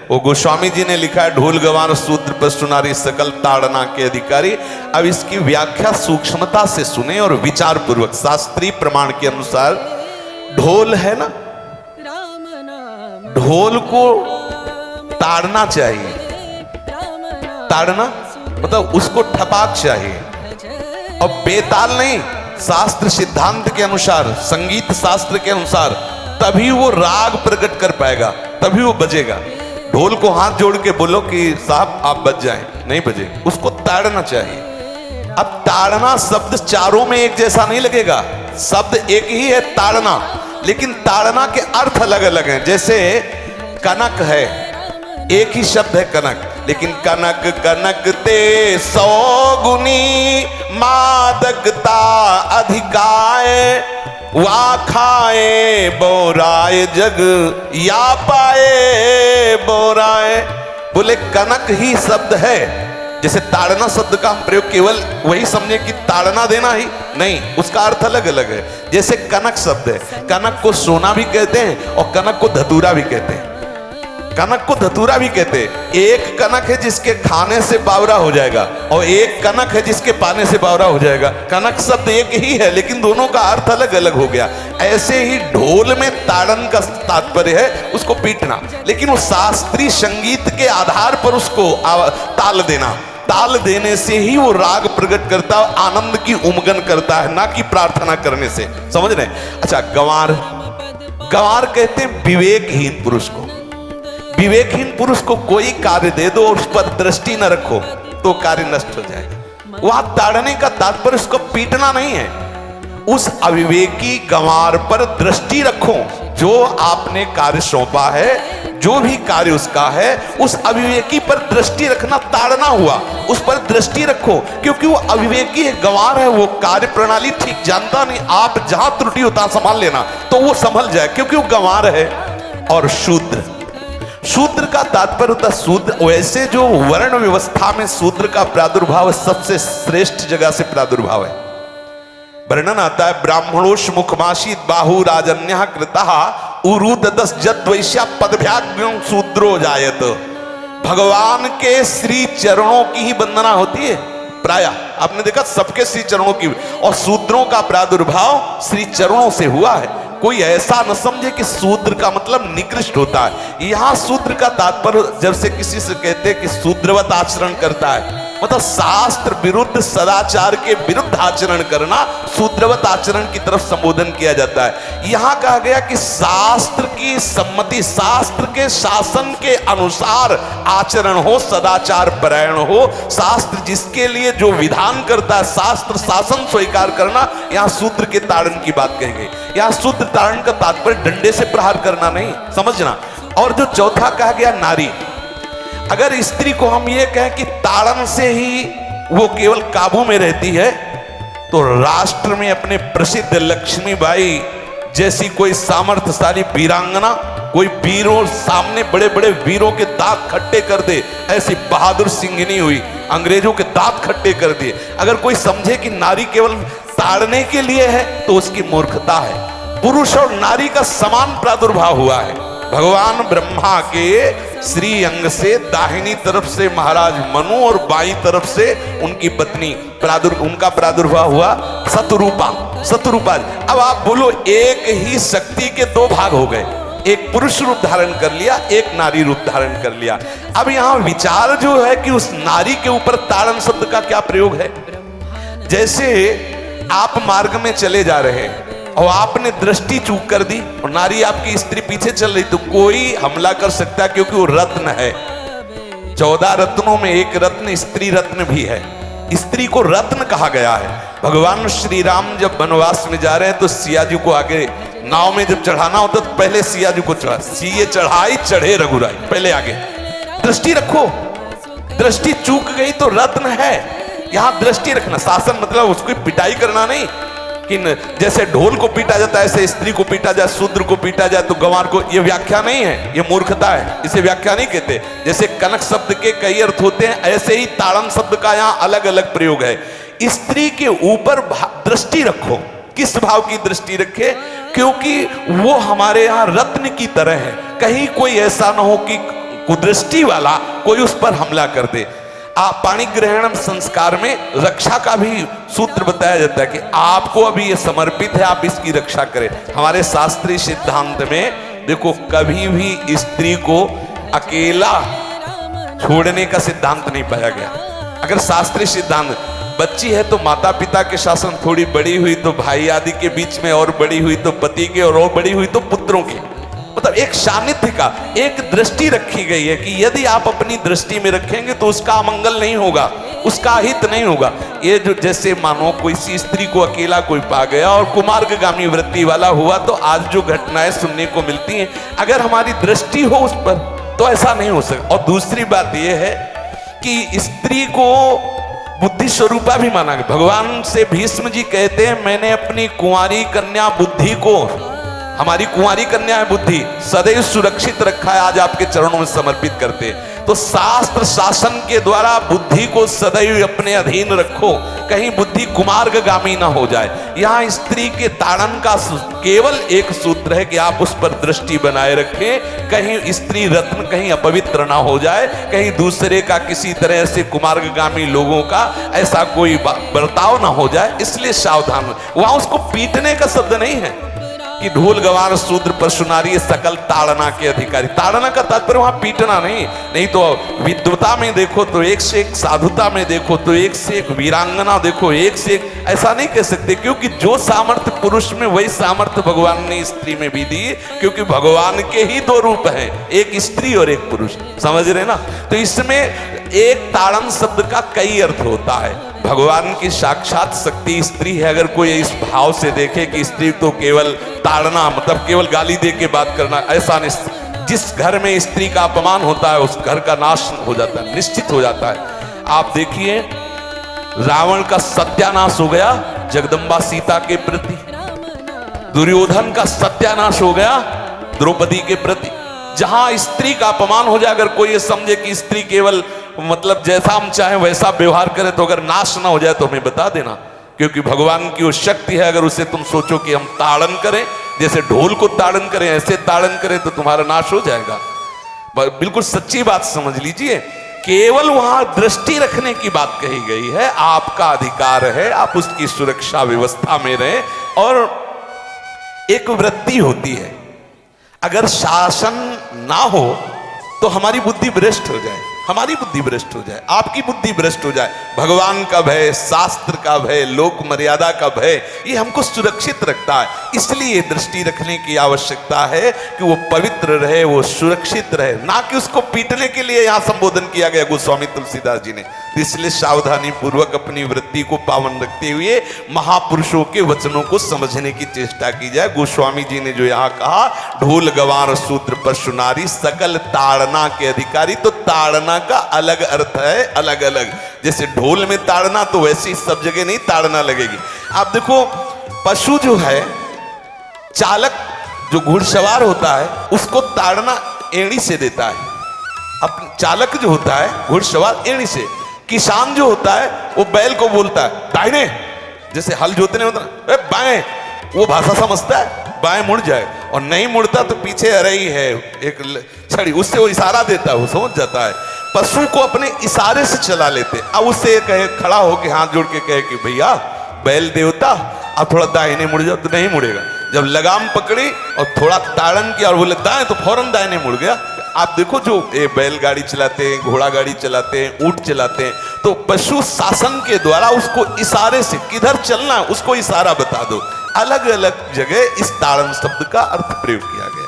वो गोस्वामी जी ने लिखा है, ढोल गवार शूद्र पर सुनारी सकल ताड़ना के अधिकारी। अब इसकी व्याख्या सूक्ष्मता से सुने और विचार पूर्वक। शास्त्रीय प्रमाण के अनुसार ढोल है ना, ढोल को ताड़ना चाहिए। ताड़ना मतलब उसको ठपाक चाहिए और बेताल नहीं। शास्त्र सिद्धांत के अनुसार, संगीत शास्त्र के अनुसार तभी वो राग प्रकट कर पाएगा, तभी वो बजेगा। ढोल को हाथ जोड़ के बोलो कि साहब आप बज जाएं, नहीं बजे, उसको ताड़ना चाहिए। अब ताड़ना शब्द चारों में एक जैसा नहीं लगेगा, शब्द एक ही है ताड़ना, लेकिन ताड़ना के अर्थ अलग अलग हैं। जैसे कनक है, एक ही शब्द है कनक, लेकिन कनक कनक ते 100 गुनी मादकता अधिकाय, वा खाए बोराए जग या पाए बोराए। बोले कनक ही शब्द है। जैसे ताड़ना शब्द का हम प्रयोग केवल वही समझे कि ताड़ना देना ही नहीं, उसका अर्थ अलग अलग है। जैसे कनक शब्द है, कनक को सोना भी कहते हैं और कनक को धतूरा भी कहते हैं। कनक को धतूरा भी कहते हैं। एक कनक है जिसके खाने से बावरा हो जाएगा और एक कनक है जिसके पाने से बावरा हो जाएगा। कनक शब्द एक ही है लेकिन दोनों का अर्थ अलग अलग हो गया। ऐसे ही ढोल में ताड़न का तात्पर्य है उसको पीटना, लेकिन वो शास्त्रीय संगीत के आधार पर उसको ताल देना। ताल देने से ही वो राग प्रकट करता है, आनंद की उमगन करता है, ना कि प्रार्थना करने से। समझ रहे? अच्छा, गंवार, गंवार कहते हैं विवेकहीन पुरुष को। विवेकहीन पुरुष को कोई कार्य दे दो और उस पर दृष्टि न रखो तो कार्य नष्ट हो जाएगा। वहां ताड़ने का तात्पर्य उसको पीटना नहीं है, उस अविवेकी गंवार पर दृष्टि रखो। जो आपने कार्य सौंपा है, जो भी कार्य उसका है, उस अविवेकी पर दृष्टि रखना ताड़ना हुआ। उस पर दृष्टि रखो, क्योंकि वो अविवेकी है, गंवार है, वो कार्य प्रणाली ठीक जानता नहीं। आप जहां त्रुटि होता संभाल लेना तो वो संभल जाए, क्योंकि वो गंवार है। और शूद्र, शूद्र का तात्पर्य होता है शूद्र। वैसे जो वर्ण व्यवस्था में शूद्र का प्रादुर्भाव सबसे श्रेष्ठ जगह से प्रादुर्भाव है। वर्णन आता है, ब्राह्मणोष मुखमाशीत बाहु राजन्यः कृतः उरुददस जद्वैश्या पदभ्याग्न्यं शूद्रो जायत। भगवान के श्री चरणों की ही वंदना होती है प्रायः। आपने देखा सबके श्री चरणों की, और शूद्रों का प्रादुर्भाव श्री चरणों से हुआ है। कोई ऐसा न समझे कि शूद्र का मतलब निकृष्ट होता है। यहां शूद्र का तात्पर्य जब से किसी से कहते हैं कि शूद्रवत आचरण करता है, मतलब शास्त्र विरुद्ध, सदाचार के विरुद्ध आचरण करना शूद्रवत आचरण की तरफ संबोधन किया जाता है। यहां कहा गया कि शास्त्र की सम्मति, शास्त्र के शासन के अनुसार आचरण हो, सदाचार परायण हो। शास्त्र जिसके लिए जो विधान करता है, शास्त्र शासन स्वीकार करना, यहां शूद्र के ताड़न की बात कही गई। यहां शूद्र ताड़न का तात्पर्य डंडे से प्रहार करना नहीं, समझना। और जो चौथा कहा गया नारी, अगर स्त्री को हम ये कहें कि ताड़न से ही वो केवल काबू में रहती है, तो राष्ट्र में अपने प्रसिद्ध लक्ष्मीबाई जैसी कोई सामर्थ्यशाली वीरांगना, कोई वीरों सामने बड़े बड़े वीरों के दांत खट्टे कर दे, ऐसी बहादुर सिंघनी हुई, अंग्रेजों के दांत खट्टे कर दिए। अगर कोई समझे कि नारी केवल ताड़ने के लिए है तो उसकी मूर्खता है। पुरुष और नारी का समान प्रादुर्भाव हुआ है। भगवान ब्रह्मा के श्री अंग से दाहिनी तरफ से महाराज मनु और बाईं तरफ से उनकी पत्नी उनका प्रादुर्भाव हुआ शतरूपा। शतरूपा, अब आप बोलो, एक ही शक्ति के दो भाग हो गए, एक पुरुष रूप धारण कर लिया, एक नारी रूप धारण कर लिया। अब यहां विचार जो है कि उस नारी के ऊपर ताड़न शब्द का क्या प्रयोग है। जैसे आप मार्ग में चले जा रहे हैं और आपने दृष्टि चूक कर दी और नारी आपकी स्त्री पीछे चल रही, तो कोई हमला कर सकता है, क्योंकि वो रत्न है। 14 रत्नों में एक रत्न स्त्री रत्न भी है। स्त्री को रत्न कहा गया है। भगवान श्री राम जब वनवास में जा रहे हैं तो सिया जी को आगे नाव में जब चढ़ाना होता तो पहले सिया जी को चढ़ा, सीए चढ़ाई चढ़े रघुराई, पहले आगे। दृष्टि रखो, दृष्टि चूक गई तो रत्न है। यहां दृष्टि रखना, शासन मतलब उसकी पिटाई करना नहीं कि जैसे ढोल को पीटा जाता है ऐसे स्त्री को पीटा जाए, शूद्र को पीटा जाए तो गंवार को, ये व्याख्या नहीं है, ये मूर्खता है, इसे व्याख्या नहीं कहते। जैसे कनक शब्द के कई अर्थ होते हैं, ऐसे ही ताड़न शब्द का यहाँ अलग अलग प्रयोग है। स्त्री के ऊपर दृष्टि रखो। किस भाव की दृष्टि रखे? क्योंकि वो हमारे यहाँ रत्न की तरह है। कहीं कोई ऐसा ना हो कि कुदृष्टि वाला कोई उस पर हमला कर दे। आप पाणी ग्रहणम संस्कार में रक्षा का भी सूत्र बताया जाता है कि आपको अभी ये समर्पित है, आप इसकी रक्षा करें। हमारे शास्त्रीय सिद्धांत में देखो कभी भी स्त्री को अकेला छोड़ने का सिद्धांत नहीं पाया गया। अगर शास्त्रीय सिद्धांत, बच्ची है तो माता पिता के शासन, थोड़ी बड़ी हुई तो भाई आदि के बीच में, और बड़ी हुई तो पति के, और बड़ी हुई तो पुत्रों के, मतलब एक सानिध्य का एक दृष्टि रखी गई है कि यदि आप अपनी दृष्टि में रखेंगे तो उसका अमंगल नहीं होगा, उसका हित नहीं होगा। ये जो जैसे मानो कोई सी स्त्री को अकेला कोई पा गया और कुमार्गगामी वृत्ति वाला हुआ, तो आज जो घटनाएं सुनने को मिलती हैं, अगर हमारी दृष्टि हो उस पर तो ऐसा नहीं हो सकता। और दूसरी बात यह है कि स्त्री को बुद्धि स्वरूपा भी माना गया। भगवान से भीष्म जी कहते हैं, मैंने अपनी कुंवारी कन्या बुद्धि को, हमारी कुंवारी कन्या है बुद्धि, सदैव सुरक्षित रखा है, आज आपके चरणों में समर्पित करते हैं। तो शास्त्र शासन के द्वारा बुद्धि को सदैव अपने अधीन रखो, कहीं बुद्धि कुमार्गगामी ना हो जाए। यहाँ स्त्री के ताड़न का केवल एक सूत्र है कि आप उस पर दृष्टि बनाए रखें, कहीं स्त्री रत्न कहीं अपवित्र ना हो जाए, कहीं दूसरे का किसी तरह से कुमार्गगामी लोगों का ऐसा कोई बर्ताव ना हो जाए, इसलिए सावधान। वहां उसको पीटने का शब्द नहीं है कि ढोल गवार शूद्र परशुनारी सकल ताड़ना के अधिकारी। ताड़ना का तात्पर्य वहां पीटना नहीं तो विद्वता में देखो तो एक से एक, साधुता में देखो तो एक से एक, वीरांगना देखो एक से एक, ऐसा नहीं कह सकते, क्योंकि जो सामर्थ्य पुरुष में वही सामर्थ्य भगवान ने स्त्री में भी दी, क्योंकि भगवान के ही दो रूप हैं, एक स्त्री और एक पुरुष, समझ रहे ना। तो इसमें एक ताड़न शब्द का कई अर्थ होता है। भगवान की साक्षात शक्ति स्त्री है। अगर कोई इस भाव से देखे कि स्त्री तो केवल ताड़ना मतलब केवल गाली दे के बात करना, ऐसा नहीं। जिस घर में स्त्री का अपमान होता है उस घर का नाश हो जाता है, निश्चित हो जाता है। आप देखिए रावण का सत्यानाश हो गया जगदम्बा सीता के प्रति, दुर्योधन का सत्यानाश हो गया द्रौपदी के प्रति। जहां स्त्री का अपमान हो जाए, अगर कोई ये समझे कि स्त्री केवल मतलब जैसा हम चाहें वैसा व्यवहार करें, तो अगर नाश ना हो जाए तो हमें बता देना, क्योंकि भगवान की वो शक्ति है। अगर उसे तुम सोचो कि हम ताड़न करें, जैसे ढोल को ताड़न करें ऐसे ताड़न करें, तो तुम्हारा नाश हो जाएगा। बिल्कुल सच्ची बात समझ लीजिए। केवल वहां दृष्टि रखने की बात कही गई है, आपका अधिकार है, आप उसकी सुरक्षा व्यवस्था में रहें। और एक वृत्ति होती है, अगर शासन ना हो तो हमारी बुद्धि भ्रष्ट हो जाए, हमारी बुद्धि भ्रष्ट हो जाए, आपकी बुद्धि भ्रष्ट हो जाए। भगवान का भय, शास्त्र का भय, लोक मर्यादा का भय, ये हमको सुरक्षित रखता है। इसलिए दृष्टि रखने की आवश्यकता है कि वो पवित्र रहे, वो सुरक्षित रहे, ना कि उसको पीटने के लिए यहाँ संबोधन किया गया गोस्वामी तुलसीदास जी ने। इसलिए सावधानी पूर्वक अपनी वृत्ति को पावन रखते हुए महापुरुषों के वचनों को समझने की चेष्टा की जाए। गोस्वामी जी ने जो यहाँ कहा, ढोल गवार शूद्र परशुनारी सकल ताड़ना के अधिकारी, तो ताड़ना का अलग अर्थ है, अलग अलग। जैसे ढोल में ताड़ना, तो वैसे ही सब जगह नहीं ताड़ना लगेगी। आप देखो पशु जो है, चालक जो घुड़सवार होता है उसको ताड़ना एड़ी से देता है। अब चालक जो होता है घुड़सवार एड़ी से, किसान जो होता है वो बैल को बोलता है दाहिने, जैसे हल जोतने होता है बाएं, वो भाषा समझता है, बाएं मुड़ जाए, और नहीं मुड़ता तो पीछे अरई है एक छड़ी, उससे वो इशारा देता है, वो समझ जाता है। पशु को अपने इशारे से चला लेते। अब उससे कहे, खड़ा होकर हाथ जोड़ के कहे कि भैया बैल देवता अब थोड़ा दाहिने मुड़ जाओ, तो नहीं मुड़ेगा। जब लगाम पकड़ी और थोड़ा ताड़न किया और बोले दाएं, तो फौरन दाहिने मुड़ गया। आप देखो जो बैलगाड़ी चलाते हैं, घोड़ा गाड़ी चलाते हैं, ऊंट चलाते हैं, तो पशु शासन के द्वारा उसको इशारे से किधर चलना है उसको इशारा बता दो। अलग अलग जगह इस ताड़न शब्द का अर्थ प्रयोग किया गया।